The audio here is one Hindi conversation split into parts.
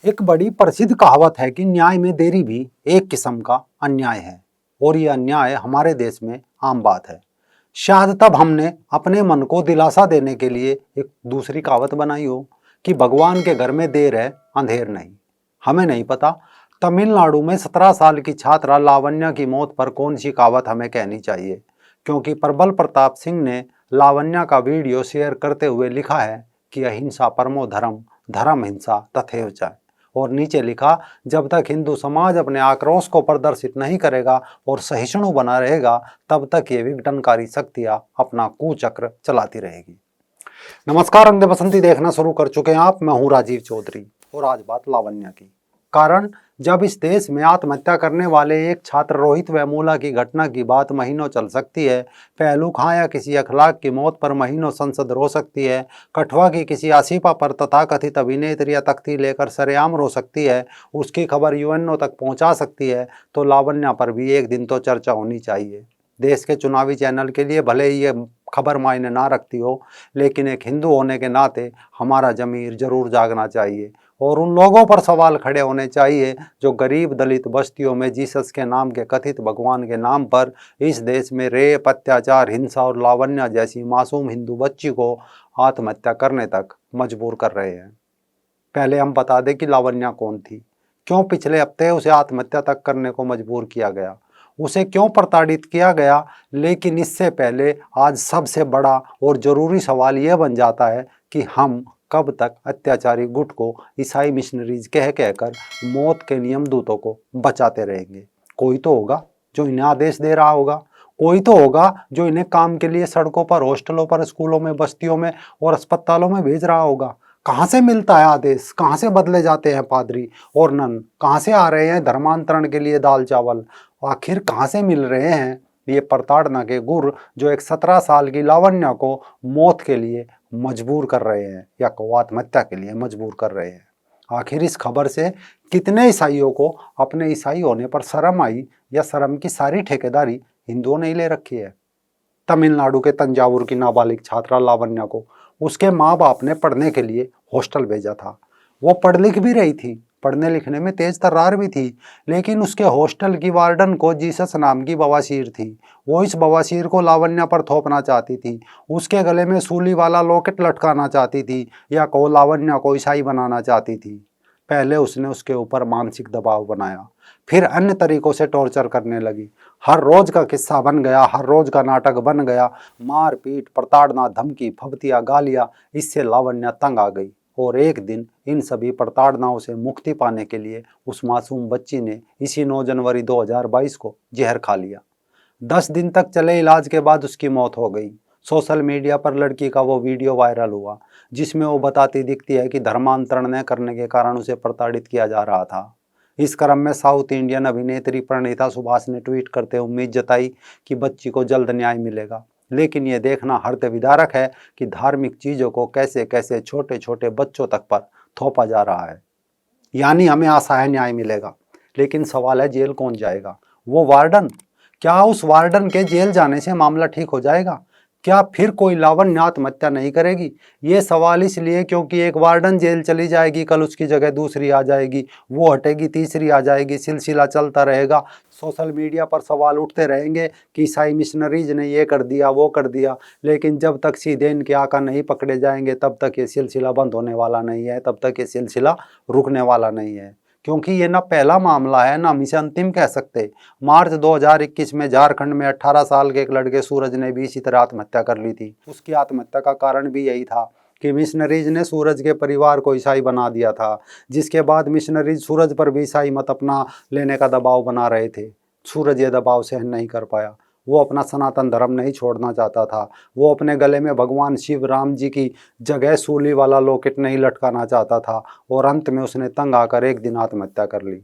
एक बड़ी प्रसिद्ध कहावत है कि न्याय में देरी भी एक किस्म का अन्याय है और यह अन्याय हमारे देश में आम बात है। शायद तब हमने अपने मन को दिलासा देने के लिए एक दूसरी कहावत बनाई हो कि भगवान के घर में देर है अंधेर नहीं। हमें नहीं पता तमिलनाडु में 17 साल की छात्रा लावण्या की मौत पर कौन सी कहावत हमें कहनी चाहिए, क्योंकि प्रबल प्रताप सिंह ने लावण्या का वीडियो शेयर करते हुए लिखा है कि अहिंसा परमो धर्म, धर्म हिंसा तथैव च। और नीचे लिखा, जब तक हिंदू समाज अपने आक्रोश को प्रदर्शित नहीं करेगा और सहिष्णु बना रहेगा तब तक ये विघटनकारी शक्तियां अपना कुचक्र चलाती रहेगी। नमस्कार, रंग दे बसंती देखना शुरू कर चुके हैं आप। मैं हूं राजीव चौधरी और आज बात लावण्या की। कारण जब इस देश में आत्महत्या करने वाले एक छात्र रोहित वेमुला की घटना की बात महीनों चल सकती है, पहलू खां या किसी अखलाक की मौत पर महीनों संसद रो सकती है, कठुआ की किसी आसिफा पर तथाकथित अभिनेत्री या तख्ती लेकर सरेआम रो सकती है, उसकी खबर यूएनओ तक पहुंचा सकती है, तो लावण्या पर भी एक दिन तो चर्चा होनी चाहिए। देश के चुनावी चैनल के लिए भले ही ये खबर मायने ना रखती हो, लेकिन एक हिंदू होने के नाते हमारा जमीर जरूर जागना चाहिए और उन लोगों पर सवाल खड़े होने चाहिए जो गरीब दलित बस्तियों में जीसस के नाम के कथित भगवान के नाम पर इस देश में रेप, अत्याचार, हिंसा और लावण्या जैसी मासूम हिंदू बच्ची को आत्महत्या करने तक मजबूर कर रहे हैं। पहले हम बता दें कि लावण्या कौन थी, क्यों पिछले हफ्ते उसे आत्महत्या तक करने को मजबूर किया गया, उसे क्यों प्रताड़ित किया गया। लेकिन इससे पहले आज सबसे बड़ा और जरूरी सवाल यह बन जाता है कि हम कब तक अत्याचारी गुट को ईसाई मिशनरीज कह कहकर मौत के नियम दूतों को बचाते रहेंगे। कोई तो होगा जो इन्हें आदेश दे रहा होगा, कोई तो होगा जो इन्हें काम के लिए सड़कों पर, हॉस्टलों पर, स्कूलों में, बस्तियों में और अस्पतालों में भेज रहा होगा। कहाँ से मिलता है आदेश, कहाँ से बदले जाते हैं पादरी और नन, कहाँ से आ रहे हैं धर्मांतरण के लिए दाल चावल, आखिर कहाँ से मिल रहे हैं ये प्रताड़ना के गुर जो एक 17 साल की लावण्या को मौत के लिए मजबूर कर रहे हैं या को आत्महत्या के लिए मजबूर कर रहे हैं। आखिर इस खबर से कितने ईसाइयों को अपने ईसाई होने पर शर्म आई या शर्म की सारी ठेकेदारी हिंदुओं ने ही ले रखी है। तमिलनाडु के तंजावुर की नाबालिग छात्रा लावण्या को उसके माँ बाप ने पढ़ने के लिए हॉस्टल भेजा था। वो पढ़ लिख भी रही थी, पढ़ने लिखने में तेज तर्रार भी थी, लेकिन उसके हॉस्टल की वार्डन को जीसस नाम की बवासीर थी। वो इस बवासीर को लावण्या पर थोपना चाहती थी, उसके गले में सूली वाला लॉकेट लटकाना चाहती थी या को लावण्या को ईसाई बनाना चाहती थी। पहले उसने उसके ऊपर मानसिक दबाव बनाया, फिर अन्य तरीकों से टॉर्चर करने लगी। हर रोज का किस्सा बन गया, हर रोज का नाटक बन गया। मार पीट, प्रताड़ना, धमकी, फबतिया, गालियां, इससे लावण्या तंग आ गई और एक दिन इन सभी प्रताड़नाओं से मुक्ति पाने के लिए उस मासूम बच्ची ने इसी 9 जनवरी 2022 को जहर खा लिया। 10 दिन तक चले इलाज के बाद उसकी मौत हो गई। सोशल मीडिया पर लड़की का वो वीडियो वायरल हुआ जिसमें वो बताती दिखती है कि धर्मांतरण न करने के कारण उसे प्रताड़ित किया जा रहा था। इस क्रम में साउथ इंडियन अभिनेत्री प्रणीता सुभाष ने ट्वीट करते उम्मीद जताई कि बच्ची को जल्द न्याय मिलेगा। लेकिन ये देखना हृदय विदारक है कि धार्मिक चीज़ों को कैसे कैसे छोटे छोटे बच्चों तक पर थोपा जा रहा है। यानी हमें आशा है न्याय मिलेगा, लेकिन सवाल है जेल कौन जाएगा? वो वार्डन? क्या उस वार्डन के जेल जाने से मामला ठीक हो जाएगा? क्या फिर कोई लावण्या आत्महत्या नहीं करेगी? ये सवाल इसलिए क्योंकि एक वार्डन जेल चली जाएगी, कल उसकी जगह दूसरी आ जाएगी, वो हटेगी, तीसरी आ जाएगी, सिलसिला चलता रहेगा। सोशल मीडिया पर सवाल उठते रहेंगे कि ईसाई मिशनरीज ने ये कर दिया, वो कर दिया, लेकिन जब तक सीधे इनके आका नहीं पकड़े जाएंगे तब तक ये सिलसिला बंद होने वाला नहीं है, तब तक ये सिलसिला रुकने वाला नहीं है। क्योंकि ये ना पहला मामला है, ना हम इसे अंतिम कह सकते। मार्च 2021 में झारखंड में 18 साल के एक लड़के सूरज ने भी इसी तरह आत्महत्या कर ली थी। उसकी आत्महत्या का कारण भी यही था कि मिशनरीज ने सूरज के परिवार को ईसाई बना दिया था, जिसके बाद मिशनरीज सूरज पर भी ईसाई मत अपना लेने का दबाव बना रहे थे। सूरज ये दबाव सहन नहीं कर पाया, वो अपना सनातन धर्म नहीं छोड़ना चाहता था, वो अपने गले में भगवान शिव राम जी की जगह सूली वाला लॉकेट नहीं लटकाना चाहता था और अंत में उसने तंग आकर एक दिन आत्महत्या कर ली।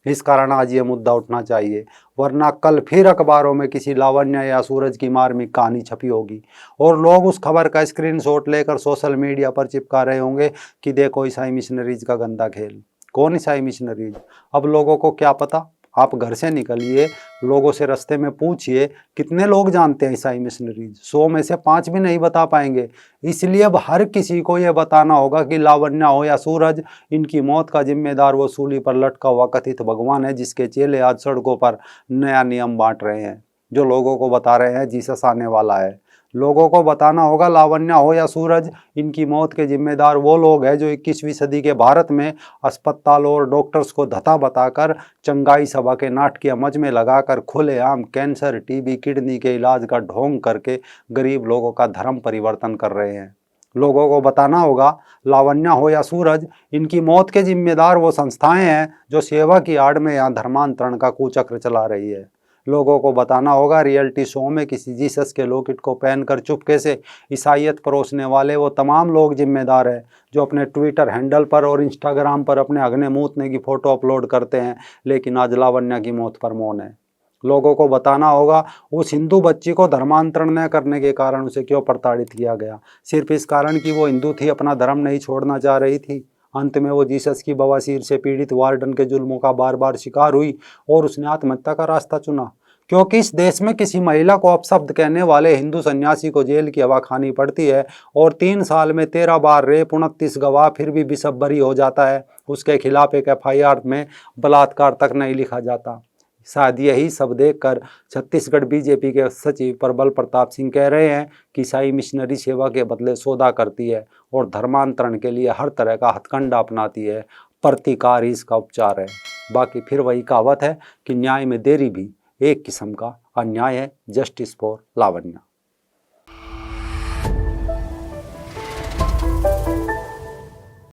इस कारण आज ये मुद्दा उठना चाहिए, वरना कल फिर अखबारों में किसी लावण्या या सूरज की मार्मिक कहानी छपी होगी और लोग उस खबर का स्क्रीनशॉट लेकर सोशल मीडिया पर चिपका रहे होंगे कि देखो ईसाई मिशनरीज का गंदा खेल। कौन ईसाई मिशनरीज? अब लोगों को क्या पता आप घर से निकलिए, लोगों से रास्ते में पूछिए, कितने लोग जानते हैं ईसाई मिशनरीज? 100 में से 5 भी नहीं बता पाएंगे। इसलिए अब हर किसी को ये बताना होगा कि लावण्या हो या सूरज, इनकी मौत का जिम्मेदार वो सूली पर लटका हुआ कथित भगवान है, जिसके चेले आज सड़कों पर नया नियम बांट रहे हैं, जो लोगों को बता रहे हैं जीसस आने वाला है। लोगों को बताना होगा, लावण्या हो या सूरज, इनकी मौत के जिम्मेदार वो लोग हैं जो 21वीं सदी के भारत में अस्पतालों और डॉक्टर्स को धता बताकर, चंगाई सभा के नाटकीय मज में लगाकर, खुलेआम कैंसर, टीबी, किडनी के इलाज का ढोंग करके गरीब लोगों का धर्म परिवर्तन कर रहे हैं। लोगों को बताना होगा, लावण्या हो या सूरज, इनकी मौत के जिम्मेदार वो संस्थाएं हैं जो सेवा की आड़ में यहाँ धर्मांतरण का कुचक्र चला रही है। लोगों को बताना होगा, रियलिटी शो में किसी जीसस के लॉकेट को पहनकर चुपके से ईसाइयत परोसने वाले वो तमाम लोग जिम्मेदार हैं जो अपने ट्विटर हैंडल पर और इंस्टाग्राम पर अपने अगने मूतने की फ़ोटो अपलोड करते हैं, लेकिन आज लावण्या की मौत पर मौन है। लोगों को बताना होगा, उस हिंदू बच्ची को धर्मांतरण न करने के कारण उसे क्यों प्रताड़ित किया गया, सिर्फ इस कारण कि वो हिंदू थी, अपना धर्म नहीं छोड़ना चाह रही थी। अंत में वो जीसस की बवासीर से पीड़ित वार्डन के जुल्मों का बार बार शिकार हुई और उसने आत्महत्या का रास्ता चुना, क्योंकि इस देश में किसी महिला को अपशब्द कहने वाले हिंदू सन्यासी को जेल की हवा खानी पड़ती है और 3 साल में 13 बार रेप, 29 गवाह, फिर भी बिशप बरी हो जाता है। उसके खिलाफ एक FIR में बलात्कार तक नहीं लिखा जाता। शायद यही सब देखकर छत्तीसगढ़ बीजेपी के सचिव प्रबल प्रताप सिंह कह रहे हैं कि ईसाई मिशनरी सेवा के बदले सौदा करती है और धर्मांतरण के लिए हर तरह का हथकंडा अपनाती है। प्रतिकार ही इसका उपचार है। बाकी फिर वही कहावत है कि न्याय में देरी भी एक किस्म का अन्याय है। Justice for Lavanya.